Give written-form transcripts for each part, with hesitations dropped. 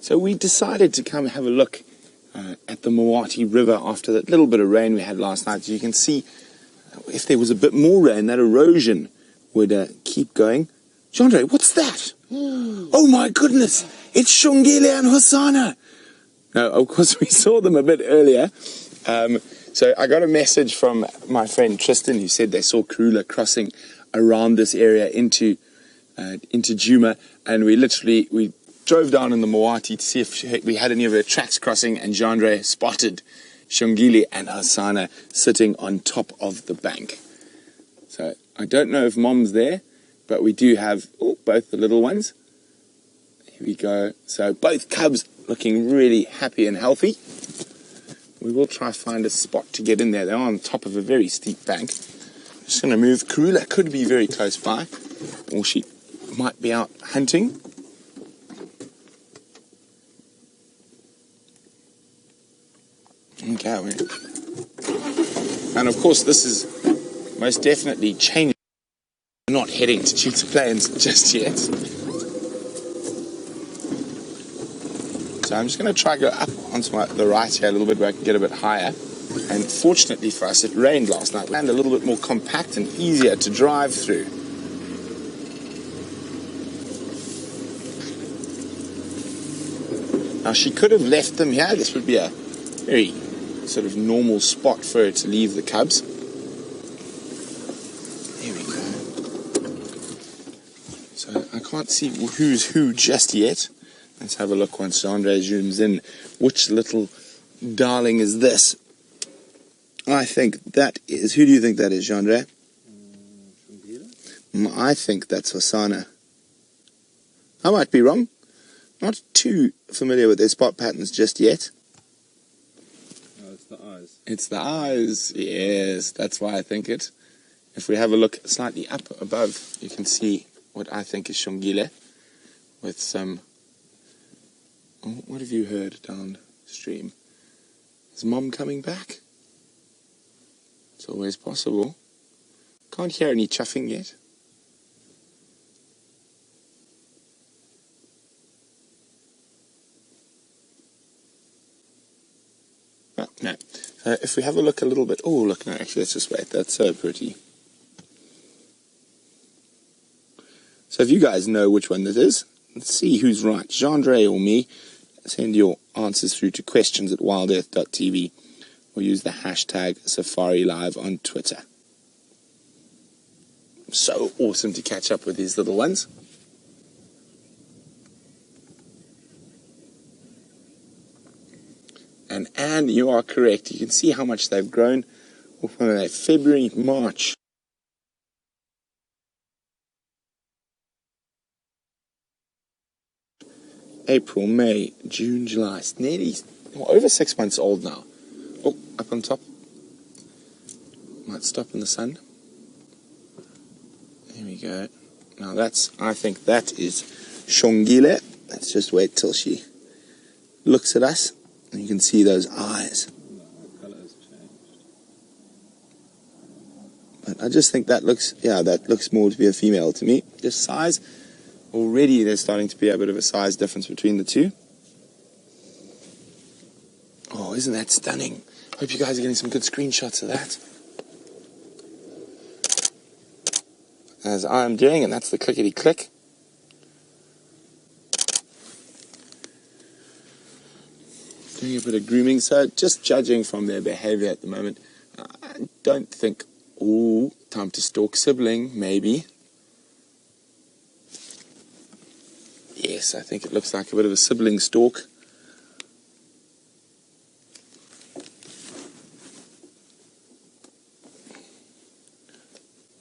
So we decided to come have a look at the Mawati River after that little bit of rain we had last night. So you can see if there was a bit more rain, that erosion would keep going. Xongile, what's that? Oh my goodness, it's Xongile and Hosana. No, of course we saw them a bit earlier. So I got a message from my friend Tristan who said they saw Karula crossing around this area into Djuma, and we drove down in the Mawati to see if we had any of her tracks crossing, and Xongile spotted Xongile and Hosana sitting on top of the bank. So I don't know if Mom's there, but we do have both the little ones. Here we go. So both cubs looking really happy and healthy. We will try to find a spot to get in there. They're on top of a very steep bank. I'm just going to move. Karula could be very close by, or she might be out hunting. Okay, and of course this is most definitely changing. We're not heading to Cheetah Plains just yet. So I'm just going to try to go up onto the right here a little bit where I can get a bit higher. And fortunately for us, it rained last night. Land a little bit more compact and easier to drive through. Now she could have left them here. This would be a very sort of normal spot for her to leave the cubs. There we go. So I can't see who's who just yet. Let's have a look once Xongile zooms in. Which little darling is this? I think that is... Who do you think that is, Xongile? I think that's Hosana. I might be wrong. Not too familiar with their spot patterns just yet. Oh, it's the eyes. It's the eyes. Yes, that's why I think it. If we have a look slightly up above, you can see what I think is Xongile with some... Oh, what have you heard downstream? Is Mom coming back? It's always possible. Can't hear any chuffing yet. Oh, no. If we have a look a little bit... Oh, look, no, actually, let's just wait. That's so pretty. So if you guys know which one this is, let's see who's right, Xongile or me. Send your answers through to questions@WildEarthTV or use the hashtag SafariLive on Twitter. So awesome to catch up with these little ones. And you are correct. You can see how much they've grown. February, March. April, May, June, July. It's nearly over 6 months old now. Oh, up on top. Might stop in the sun. There we go. Now I think that is Xongile. Let's just wait till she looks at us. And you can see those eyes. The colour has changed. But I just think that looks more to be a female to me. Just size. Already there's starting to be a bit of a size difference between the two. Oh, isn't that stunning? Hope you guys are getting some good screenshots of that. As I'm doing, and that's the clickety-click. Doing a bit of grooming, so just judging from their behavior at the moment, I don't think, time to stalk sibling, maybe. Yes, I think it looks like a bit of a sibling stalk.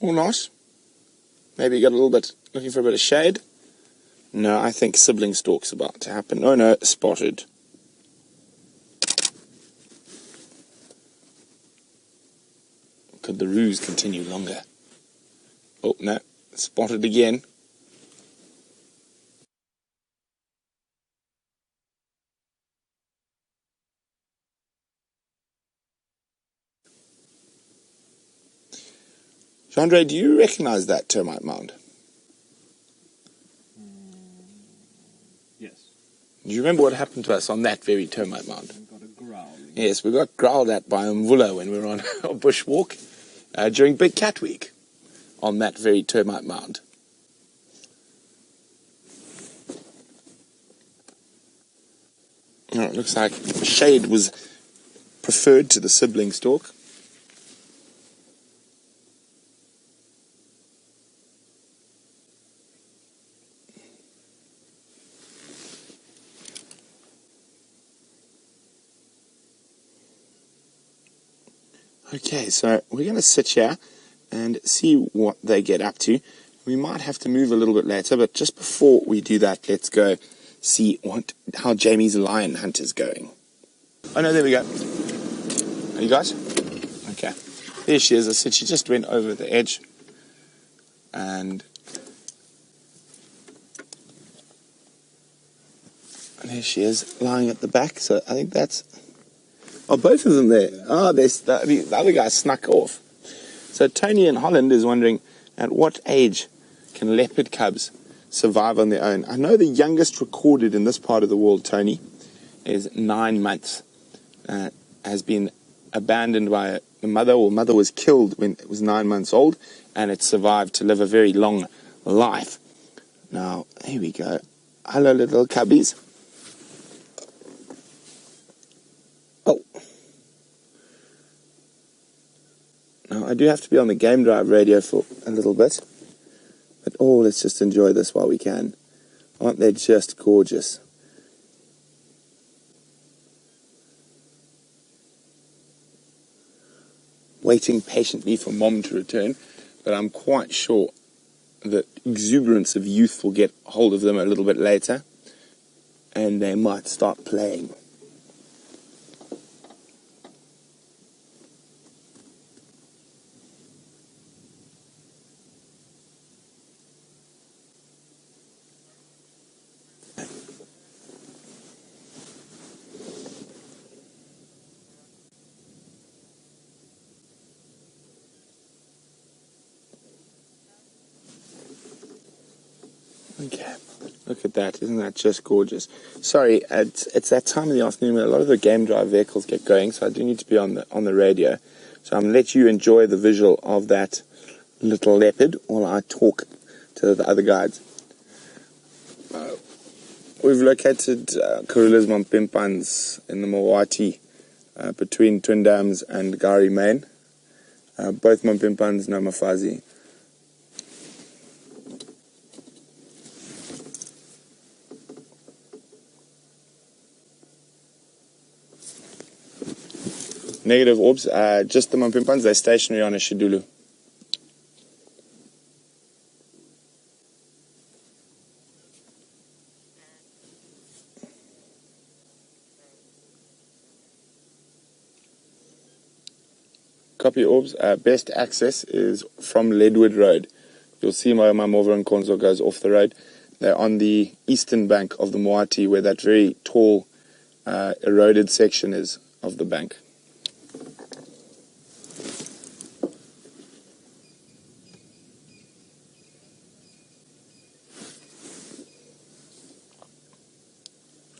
Or not. Maybe you got a little bit, looking for a bit of shade. No, I think sibling stalk's about to happen. Oh no, spotted. Could the ruse continue longer? Oh no, spotted again. Xongile, do you recognize that termite mound? Yes. Do you remember what happened to us on that very termite mound? We got a growling. Yes, we got growled at by Mvula when we were on a bushwalk during Big Cat Week on that very termite mound. It looks like shade was preferred to the sibling stalk. Okay, so we're going to sit here and see what they get up to. We might have to move a little bit later, but just before we do that, let's go see how Jamie's lion hunt is going. Oh no, there we go. Are you guys? Okay. There she is. I said she just went over the edge. And there she is, lying at the back. So I think that's... Oh, both of them there. Oh, the other guy snuck off. So Tony in Holland is wondering, at what age can leopard cubs survive on their own? I know the youngest recorded in this part of the world, Tony, is 9 months. Has been abandoned by the mother, or mother was killed when it was 9 months old, and it survived to live a very long life. Now, here we go. Hello, little cubbies. Oh. Now, I do have to be on the game drive radio for a little bit. But, oh, let's just enjoy this while we can. Aren't they just gorgeous? Waiting patiently for Mom to return. But I'm quite sure that exuberance of youth will get hold of them a little bit later. And they might start playing. Okay, look at that. Isn't that just gorgeous? Sorry, it's that time of the afternoon when a lot of the game drive vehicles get going, so I do need to be on the radio. So I'm going to let you enjoy the visual of that little leopard while I talk to the other guides. We've located Karula's Mampimpans in the Mawati between Twin Dams and Gari Main. Both Mampimpans, no Mafazi. Negative orbs, just the Mampimpans, they're stationary on a Shidulu. Copy orbs, best access is from Leadwood Road. You'll see my Mover and Konzo goes off the road. They're on the eastern bank of the Moati, where that very tall, eroded section is of the bank.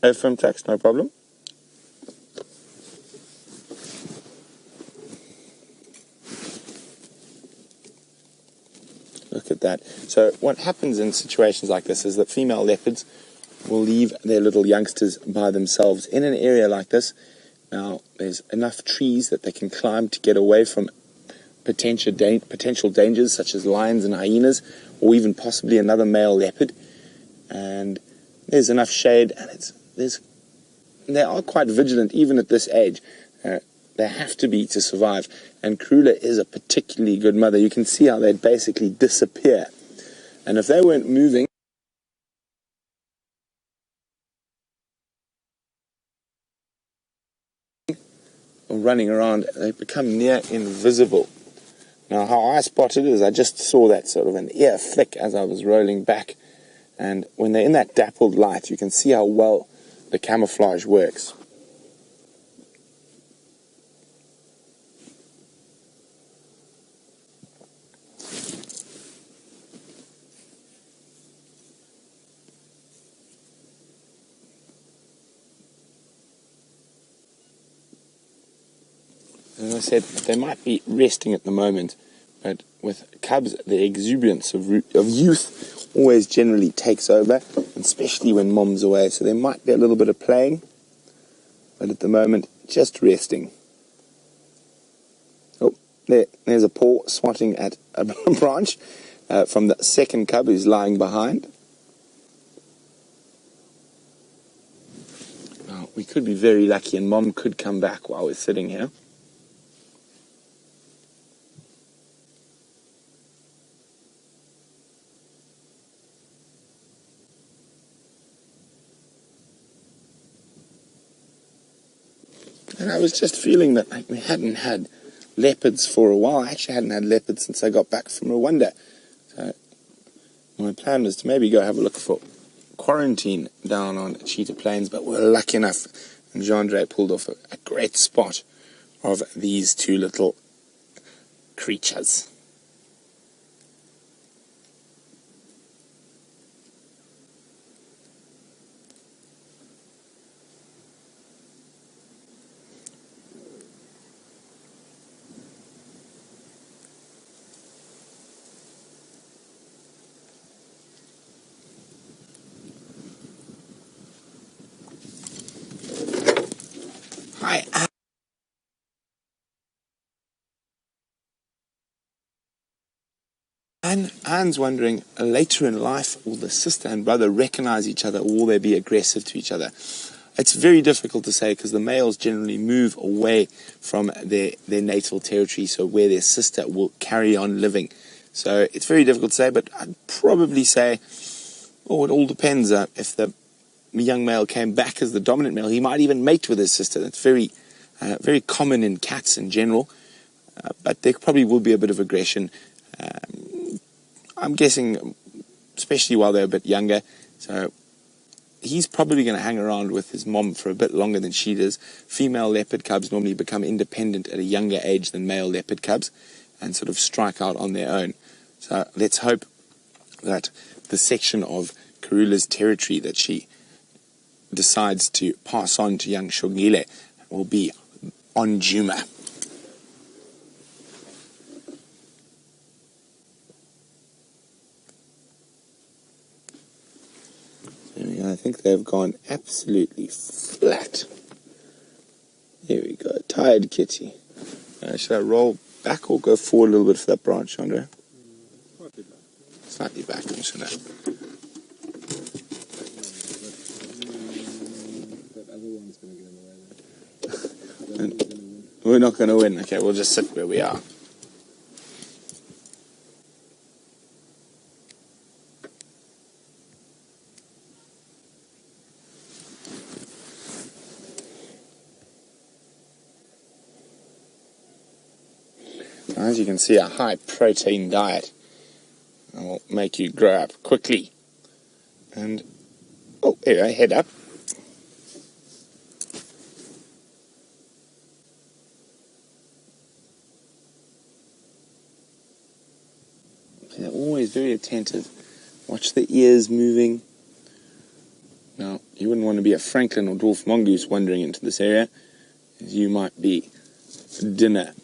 FM text, no problem. Look at that. So what happens in situations like this is that female leopards will leave their little youngsters by themselves in an area like this. Now, there's enough trees that they can climb to get away from potential dangers such as lions and hyenas, or even possibly another male leopard. And there's enough shade, and they are quite vigilant even at this age. They have to be to survive. And Karula is a particularly good mother. You can see how they'd basically disappear. And if they weren't moving or running around, they become near invisible. Now, how I spotted it is I just saw that sort of an ear flick as I was rolling back. And when they're in that dappled light, you can see how well the camouflage works. As I said, they might be resting at the moment, but with cubs, the exuberance of youth always generally takes over, especially when mom's away. So there might be a little bit of playing, but at the moment, just resting. Oh, there's a paw swatting at a branch from the second cub who's lying behind. Well, we could be very lucky and mom could come back while we're sitting here. And I was just feeling that we hadn't had leopards for a while. I actually hadn't had leopards since I got back from Rwanda. So my plan was to maybe go have a look for quarantine down on Cheetah Plains, but we're lucky enough. And Xongile pulled off a great spot of these two little creatures. Hi, Anne's wondering, later in life, will the sister and brother recognize each other, or will they be aggressive to each other? It's very difficult to say because the males generally move away from their natal territory, so where their sister will carry on living. So it's very difficult to say, but I'd probably say, it all depends. If the young male came back as the dominant male, he might even mate with his sister. That's very common in cats in general, but there probably will be a bit of aggression. I'm guessing, especially while they're a bit younger, so he's probably going to hang around with his mom for a bit longer than she does. Female leopard cubs normally become independent at a younger age than male leopard cubs and sort of strike out on their own. So let's hope that the section of Karula's territory that she decides to pass on to young Xongile will be on Djuma. I think they've gone absolutely flat. Here we go. Tired kitty. Should I roll back or go forward a little bit for that branch, Andre? Slightly back. I'm just going to... That other one's going to get in the way there. We're not going to win. Okay, we'll just sit where we are. As you can see, a high protein diet will make you grow up quickly. And, oh, there you go, head up. They're always very attentive. Watch the ears moving. Now, you wouldn't want to be a francolin or dwarf mongoose wandering into this area, as you might be dinner.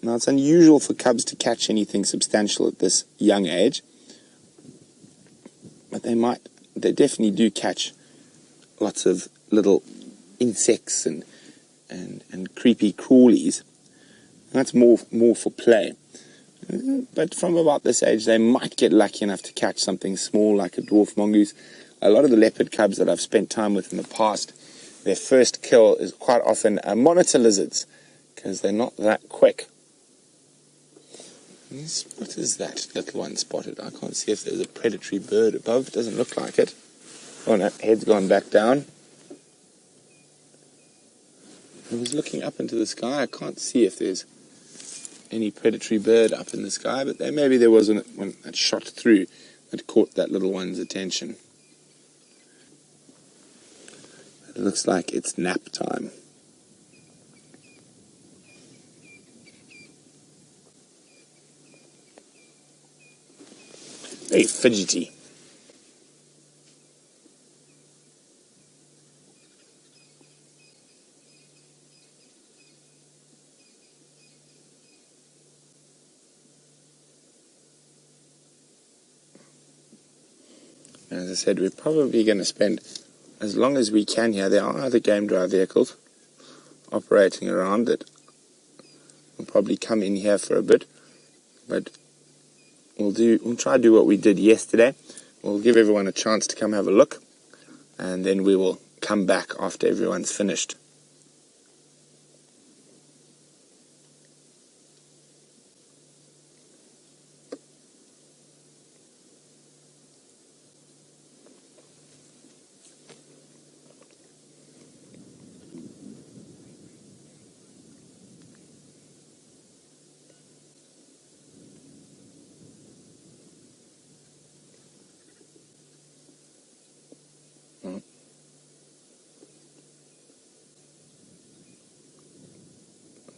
Now, it's unusual for cubs to catch anything substantial at this young age, but they definitely do catch lots of little insects and creepy crawlies. And that's more for play. But from about this age, they might get lucky enough to catch something small like a dwarf mongoose. A lot of the leopard cubs that I've spent time with in the past, their first kill is quite often monitor lizards, because they're not that quick. What is that little one spotted? I can't see if there's a predatory bird above. It doesn't look like it. Oh no, head's gone back down. I was looking up into the sky. I can't see if there's any predatory bird up in the sky, but maybe there was one that shot through that caught that little one's attention. It looks like it's nap time. Very fidgety. As I said, we're probably going to spend as long as we can here. There are other game drive vehicles operating around that will probably come in here for a bit, but we'll try to do what we did yesterday. We'll give everyone a chance to come have a look, and then we will come back after everyone's finished.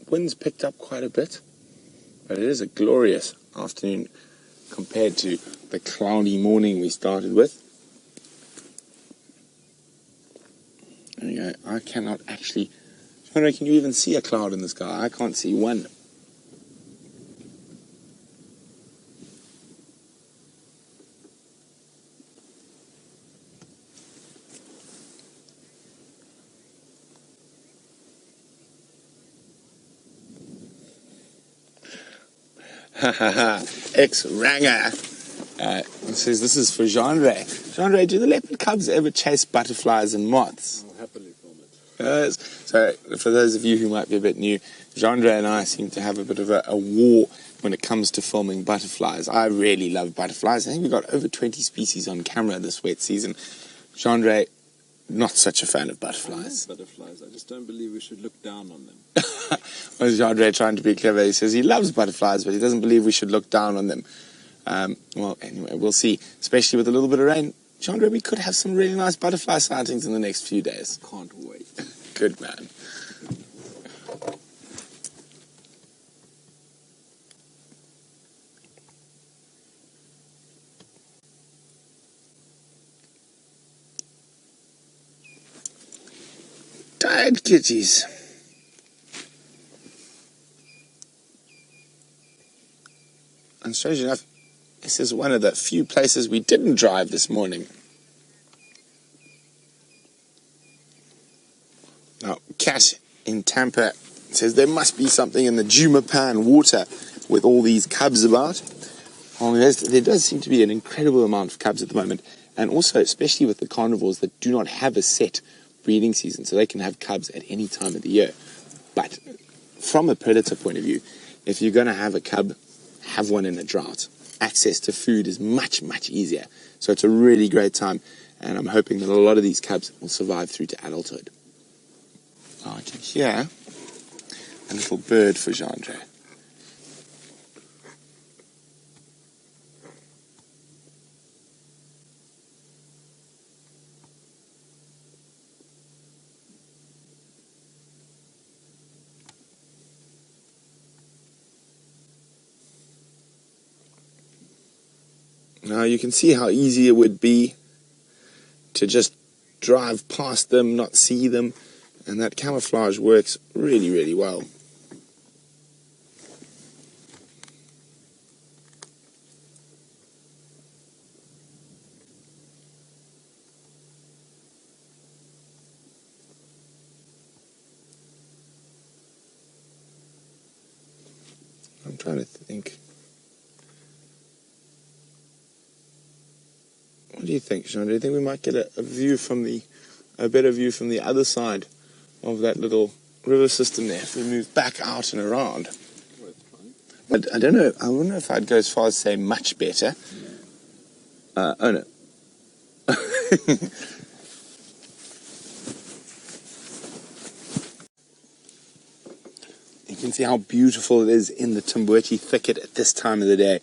Wind's picked up quite a bit, but it is a glorious afternoon compared to the cloudy morning we started with. There you go. I cannot actually... Can you even see a cloud in the sky? I can't see one. Ex-Ranger says this is for Genre. Genre, do the leopard cubs ever chase butterflies and moths? I'll happily film it. Yes. So, for those of you who might be a bit new, Genre and I seem to have a bit of a war when it comes to filming butterflies. I really love butterflies. I think we've got over 20 species on camera this wet season. Genre, not such a fan of butterflies. I love butterflies. I just don't believe we should look down on them. Well, Genre trying to be clever. He says he loves butterflies, but he doesn't believe we should look down on them. Well, anyway, we'll see. Especially with a little bit of rain. Genre, we could have some really nice butterfly sightings in the next few days. Can't wait. Good man. Tired kitties. And strange enough, this is one of the few places we didn't drive this morning. Now, Kat in Tampa says there must be something in the Djuma pan water with all these cubs about. Well, there does seem to be an incredible amount of cubs at the moment, and also especially with the carnivores that do not have a set breeding season, so they can have cubs at any time of the year. But from a predator point of view, if you're going to have a cub, have one in a drought. Access to food is much, much easier. So it's a really great time, and I'm hoping that a lot of these cubs will survive through to adulthood. Oh, I can hear a little bird for Genre. Now you can see how easy it would be to just drive past them, not see them, and that camouflage works really, really well. I'm trying to think. What do you think, Sean? Do you think we might get a better view from the other side of that little river system there if we move back out and around? Well, it's fine. But I don't know. I wonder if I'd go as far as say much better. Oh no. You can see how beautiful it is in the Tumbuti thicket at this time of the day.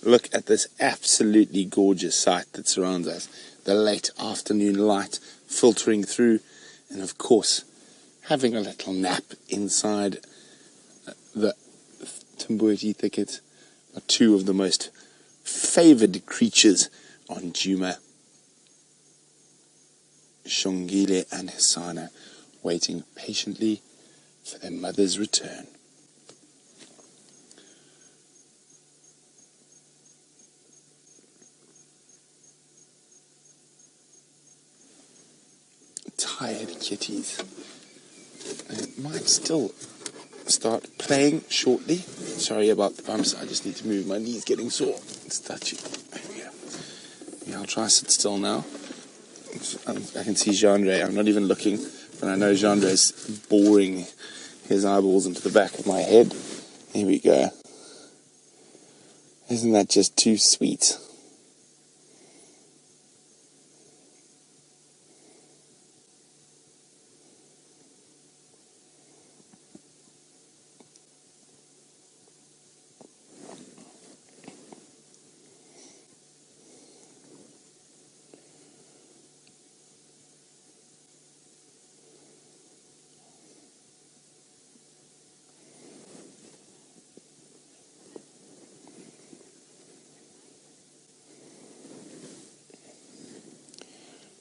Look at this absolutely gorgeous sight that surrounds us. The late afternoon light filtering through, and of course, having a little nap inside the Tumbuti thicket are two of the most favored creatures on Djuma. Xongile and Hosana waiting patiently for their mother's return. tired kitties. It might still start playing shortly. Sorry about the bumps, I just need to move. My knee's getting sore. It's touchy. There we go. Yeah, I'll try sit still now. I can see Genre. I'm not even looking, but I know Genre is boring his eyeballs into the back of my head. Here we go. Isn't that just too sweet?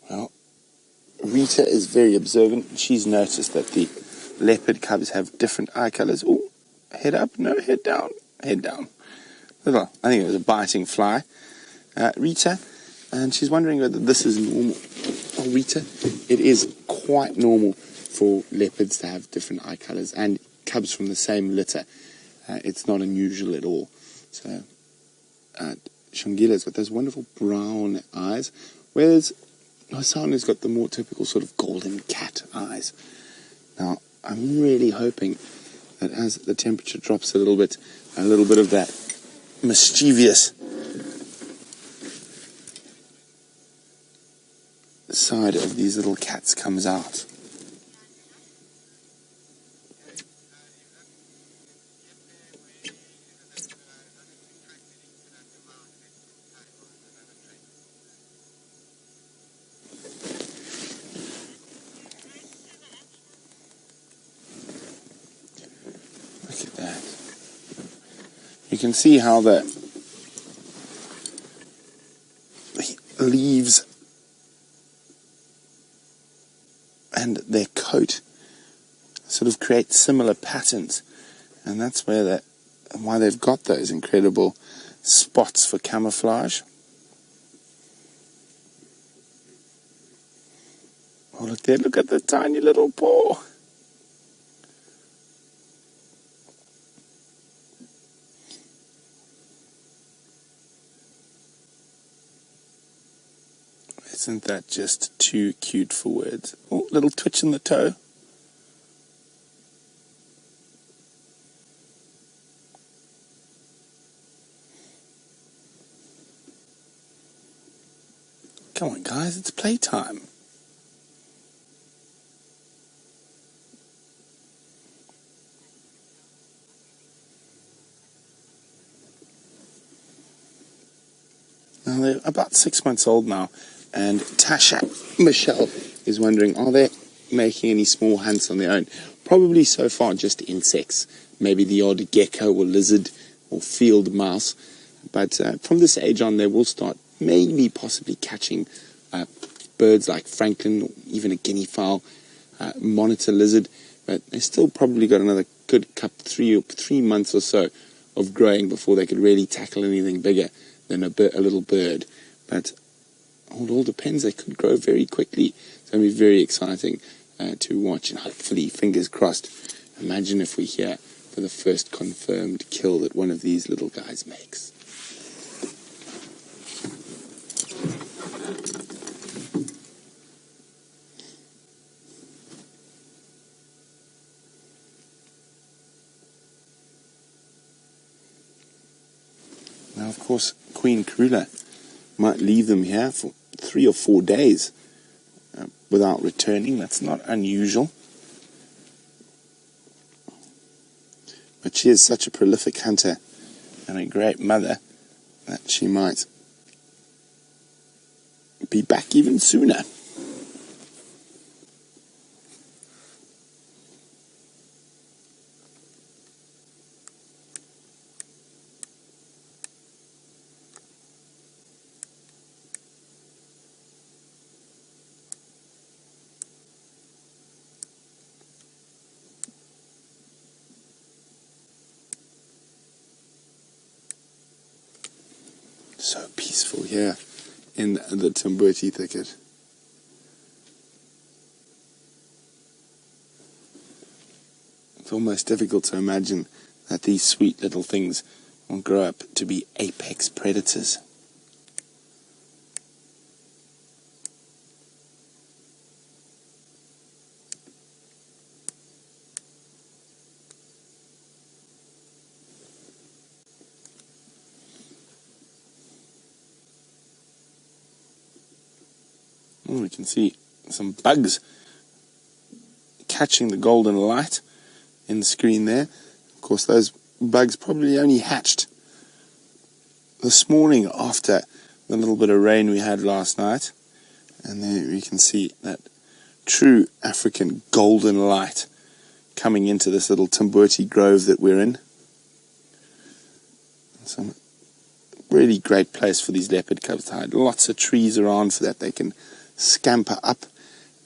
Well, Rita is very observant. She's noticed that the leopard cubs have different eye colors. Oh, head up, no, head down, head down. Well, I think it was a biting fly. Rita, and she's wondering whether this is normal. Oh, Rita, it is quite normal for leopards to have different eye colors and cubs from the same litter. It's not unusual at all. So, Xongile's got those wonderful brown eyes, whereas Hosana's got the more typical sort of golden cat eyes. Now, I'm really hoping that as the temperature drops a little bit of that mischievous side of these little cats comes out. Look at that. You can see how the leaves and their coat sort of create similar patterns, and that's why they've got those incredible spots for camouflage. Oh, look there, look at the tiny little paw. Isn't that just too cute for words? Oh, little twitch in the toe. Come on, guys, it's playtime. Now, they're about 6 months old now, and Tasha Michelle is wondering, are they making any small hunts on their own? Probably so far just insects, maybe the odd gecko or lizard or field mouse, but from this age on they will start maybe possibly catching birds like francolin or even a guinea fowl, monitor lizard, but they still probably got another good 3 months or so of growing before they could really tackle anything bigger than a little bird. But it all depends. They could grow very quickly. It's going to be very exciting to watch, and hopefully, fingers crossed, imagine if we hear for the first confirmed kill that one of these little guys makes. Now, of course, Queen Karula might leave them here for 3 or 4 days without returning. That's not unusual. But she is such a prolific hunter and a great mother that she might be back even sooner. So peaceful here in the Timbuti thicket. It's almost difficult to imagine that these sweet little things will grow up to be apex predators. Oh, we can see some bugs catching the golden light in the screen there. Of course, those bugs probably only hatched this morning after the little bit of rain we had last night. And there we can see that true African golden light coming into this little Timbwiti grove that we're in. Some really great place for these leopard cubs to hide. Lots of trees around for that they can scamper up,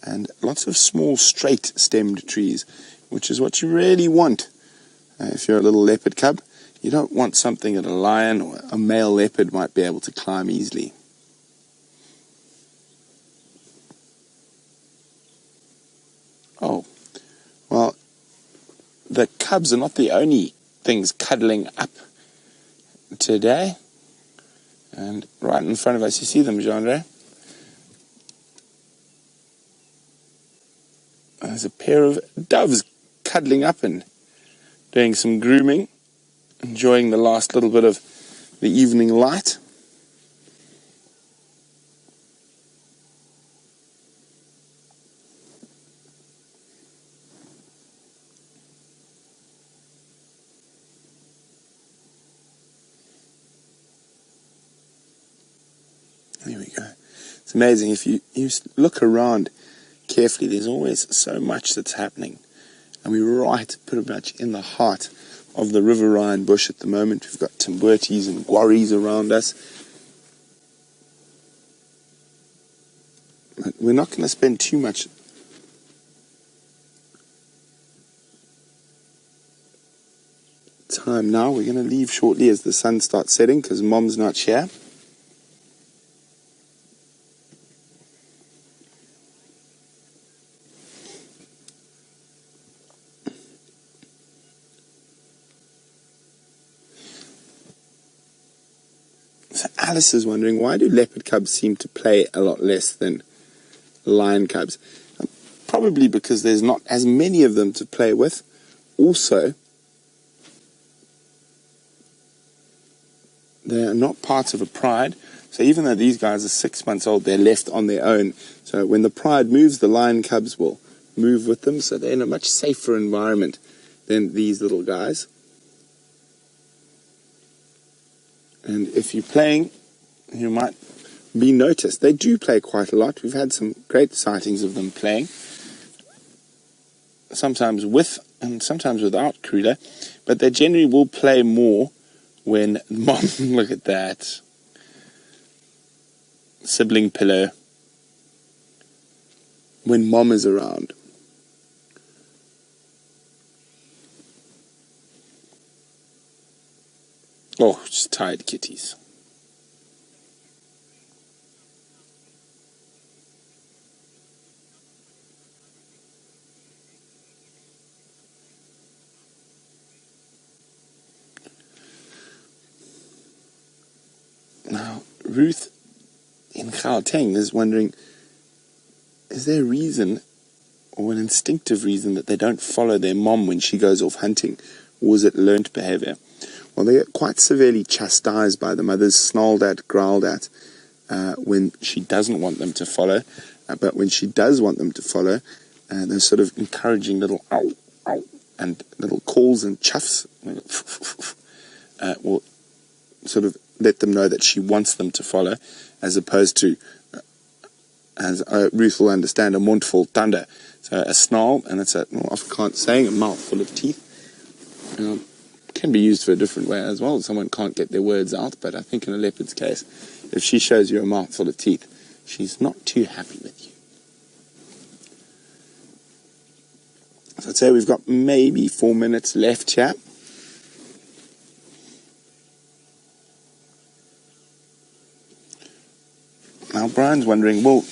and lots of small straight stemmed trees, which is what you really want if you're a little leopard cub. You don't want something that a lion or a male leopard might be able to climb easily. Oh, well, the cubs are not the only things cuddling up today. And right in front of us, you see them, Jean-Andre? There's a pair of doves cuddling up and doing some grooming, enjoying the last little bit of the evening light. There we go. It's amazing. If you look around carefully, there's always so much that's happening. And we're right pretty much in the heart of the riverine bush at the moment. We've got Timbwits and Gwaris around us. But we're not going to spend too much time now. We're going to leave shortly as the sun starts setting because Mom's not here. So Alice is wondering, why do leopard cubs seem to play a lot less than lion cubs? Probably because there's not as many of them to play with. Also, they are not part of a pride. So even though these guys are 6 months old, they're left on their own. So when the pride moves, the lion cubs will move with them. So they're in a much safer environment than these little guys. And if you're playing, you might be noticed. They do play quite a lot. We've had some great sightings of them playing. Sometimes with and sometimes without Kruder. But they generally will play more when Mom, look at that. Sibling pillow. When Mom is around. Oh, just tired kitties. Now, Ruth in Gauteng is wondering, is there a reason or an instinctive reason that they don't follow their mom when she goes off hunting? Or is it learnt behavior? Well, they get quite severely chastised by the mothers, snarled at, growled at, when she doesn't want them to follow. But when she does want them to follow, those sort of encouraging little ow, ow, and little calls and chuffs will sort of let them know that she wants them to follow, as opposed to, as Ruth will understand, a mournful thunder. So a snarl, and it's a, well, I can't say, a mouthful of teeth. Can be used for a different way as well. Someone can't get their words out, but I think in a leopard's case, if she shows you a mouthful of teeth, she's not too happy with you. So I'd say we've got maybe 4 minutes left here. Now Brian's wondering, will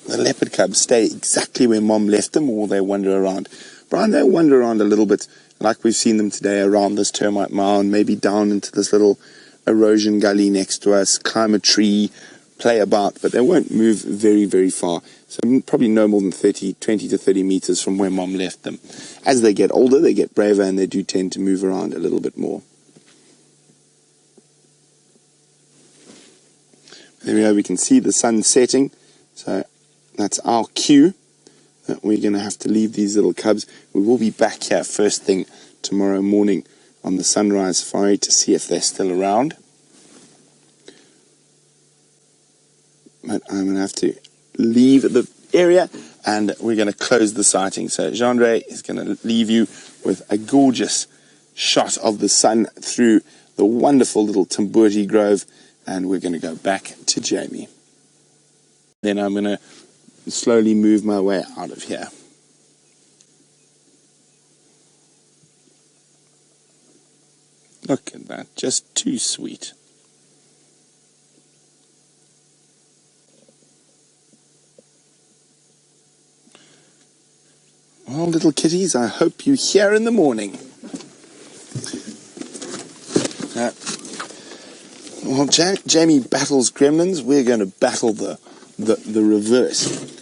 the leopard cubs stay exactly where Mom left them, or will they wander around? Brian, they wander around a little bit, like we've seen them today, around this termite mound, maybe down into this little erosion gully next to us, climb a tree, play about, but they won't move very, very far. So probably no more than 20 to 30 meters from where Mom left them. As they get older, they get braver, and they do tend to move around a little bit more. There we go, we can see the sun setting, so that's our cue that we're going to have to leave these little cubs. We will be back here first thing tomorrow morning on the sunrise safari to see if they're still around. But I'm going to have to leave the area, and we're going to close the sighting. So Xongile is going to leave you with a gorgeous shot of the sun through the wonderful little Tambuti Grove, and we're going to go back to Jamie. Then I'm going to slowly move my way out of here. Look at that, just too sweet. Well, little kitties, I hope you're here in the morning. While Jamie battles gremlins, we're going to battle the reverse.